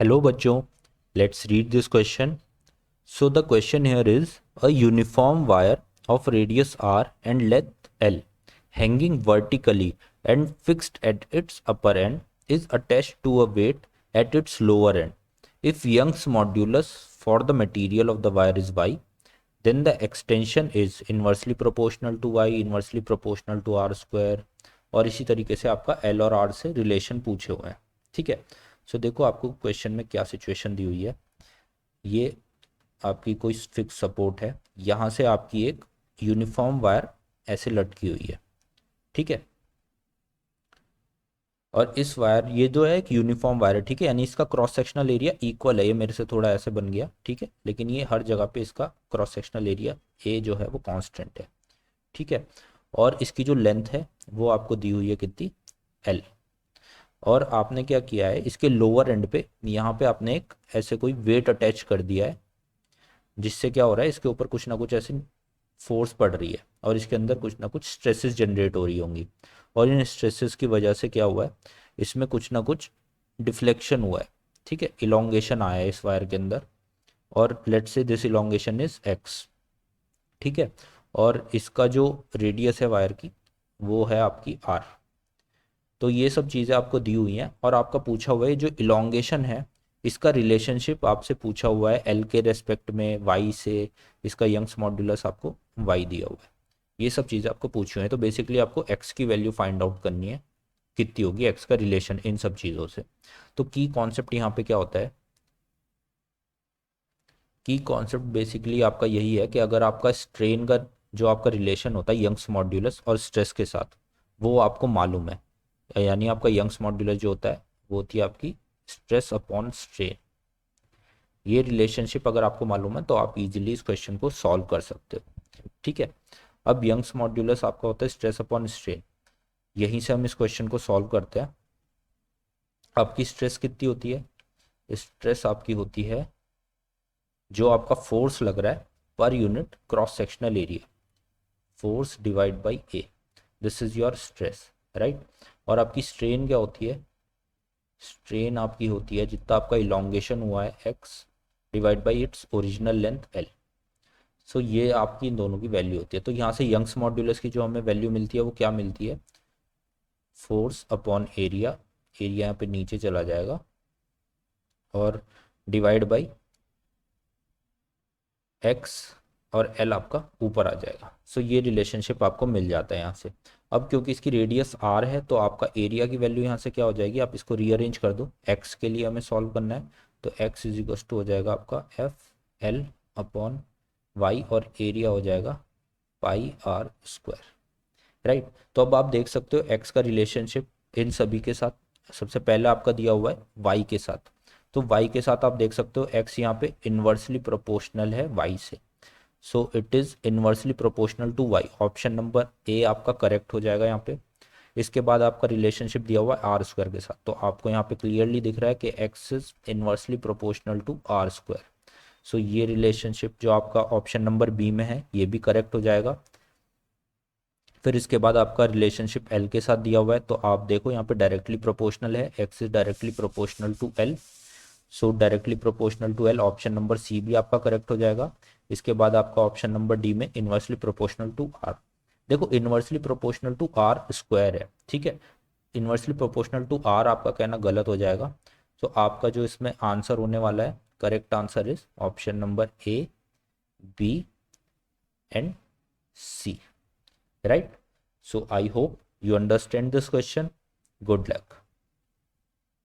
Hello बच्चों, let's read this question. So the question here is a uniform wire of radius r and length l hanging vertically and fixed at its upper end is attached to a weight at its lower end. If Young's modulus for the material of the wire is y, then the extension is inversely proportional to y, inversely proportional to r square और इसी तरीके से आपका l और r से relation पूछे हुए हैं. ठीक है. सो देखो आपको क्वेश्चन में क्या सिचुएशन दी हुई है. ये आपकी कोई फिक्स सपोर्ट है, यहाँ से आपकी एक यूनिफॉर्म वायर ऐसे लटकी हुई है. ठीक है. और इस वायर, ये जो है एक यूनिफॉर्म वायर है. ठीक है, यानी इसका क्रॉस सेक्शनल एरिया इक्वल है. ये मेरे से थोड़ा ऐसे बन गया. ठीक है, लेकिन ये हर जगह पे इसका क्रॉस सेक्शनल एरिया ए जो है वो कांस्टेंट है. ठीक है. और इसकी जो लेंथ है वो आपको दी हुई है कितनी, एल. और आपने क्या किया है, इसके लोअर एंड पे यहाँ पे आपने एक ऐसे कोई वेट अटैच कर दिया है, जिससे क्या हो रहा है, इसके ऊपर कुछ ना कुछ ऐसी फोर्स पड़ रही है और इसके अंदर कुछ ना कुछ स्ट्रेसेस जनरेट हो रही होंगी. और इन स्ट्रेसेस की वजह से क्या हुआ है, इसमें कुछ ना कुछ डिफ्लेक्शन हुआ है. ठीक है, इलोंगेशन आया है इस वायर के अंदर. और let's say this elongation is x. ठीक है. और इसका जो रेडियस है वायर की वो है आपकी आर. तो ये सब चीज़ें आपको दी हुई हैं और आपका पूछा हुआ है जो इलोंगेशन है इसका रिलेशनशिप आपसे पूछा हुआ है एल के रेस्पेक्ट में वाई से. इसका यंग्स मॉड्यूलस आपको वाई दिया हुआ है. ये सब चीज़ें आपको पूछी हुई हैं. तो बेसिकली आपको एक्स की वैल्यू फाइंड आउट करनी है, कितनी होगी एक्स का रिलेशन इन सब चीज़ों से. तो की कॉन्सेप्ट यहाँ पे क्या होता है, की कॉन्सेप्ट बेसिकली आपका यही है कि अगर आपका स्ट्रेन का जो आपका रिलेशन होता है यंग्स मॉड्यूलस और स्ट्रेस के साथ, वो आपको मालूम है, यानी आपका यंग्स मॉड्यूलस जो होता है वो होती है आपकी स्ट्रेस अपॉन स्ट्रेन. ये रिलेशनशिप अगर आपको मालूम है तो आप इजीली इस क्वेश्चन को सॉल्व कर सकते हो. ठीक है. अब यंग्स मॉड्यूलस आपका होता है स्ट्रेस अपॉन स्ट्रेन. यहीं से हम इस क्वेश्चन को सॉल्व करते हैं. आपकी स्ट्रेस कितनी होती है, स्ट्रेस आपकी होती है जो आपका फोर्स लग रहा है per unit cross sectional area, force divide by A. This is your stress, right. और आपकी स्ट्रेन क्या होती है, स्ट्रेन आपकी होती है जितना आपका इलोंगेशन हुआ है x divide by its original length L. So ये आपकी इन दोनों की वैल्यू होती है. तो यहाँ से यंग्स मॉड्यूलस की जो हमें वैल्यू मिलती है वो क्या मिलती है, फोर्स अपॉन एरिया. एरिया यहाँ पे नीचे चला जाएगा और डिवाइड बाई एक्स और एल आपका ऊपर आ जाएगा. सो ये रिलेशनशिप आपको मिल जाता है यहाँ से. अब क्योंकि इसकी रेडियस आर है तो आपका एरिया की वैल्यू यहाँ से क्या हो जाएगी, आप इसको रीअरेंज कर दो. एक्स के लिए हमें सॉल्व करना है तो एक्स इज इक्वल टू हो जाएगा आपका एफ एल अपॉन वाई और एरिया हो जाएगा पाई आर स्क्वायर, राइट. तो अब आप देख सकते हो एक्स का रिलेशनशिप इन सभी के साथ. सबसे पहले आपका दिया हुआ है वाई के साथ. तो वाई के साथ आप देख सकते हो एक्स यहाँ पे इन्वर्सली प्रोपोर्शनल है वाई से. So it is inversely proportional to y. Option number A आपका करेक्ट हो जाएगा यहाँ पे. इसके बाद आपका रिलेशनशिप दिया हुआ है आर स्क्वायर के साथ. तो आपको यहाँ पे क्लियरली दिख रहा है कि x is inversely proportional to r square. So ये रिलेशनशिप जो आपका ऑप्शन नंबर बी में है ये भी करेक्ट हो जाएगा. फिर इसके बाद आपका रिलेशनशिप एल के साथ दिया हुआ है. तो आप देखो यहाँ पे डायरेक्टली प्रोपोर्शनल है, x is directly proportional to l. So directly proportional to l, option number C भी आपका करेक्ट हो जाएगा. इसके बाद आपका ऑप्शन नंबर डी में इन्वर्सली प्रोपोर्शनल टू आर. देखो inversely proportional to r square है. ठीक है, इन्वर्सली प्रोपोर्शनल टू आर आपका कहना गलत हो जाएगा. तो आपका जो इसमें आंसर होने वाला है, correct answer is option number A B and C, right. So I hope you understand this question. Good luck.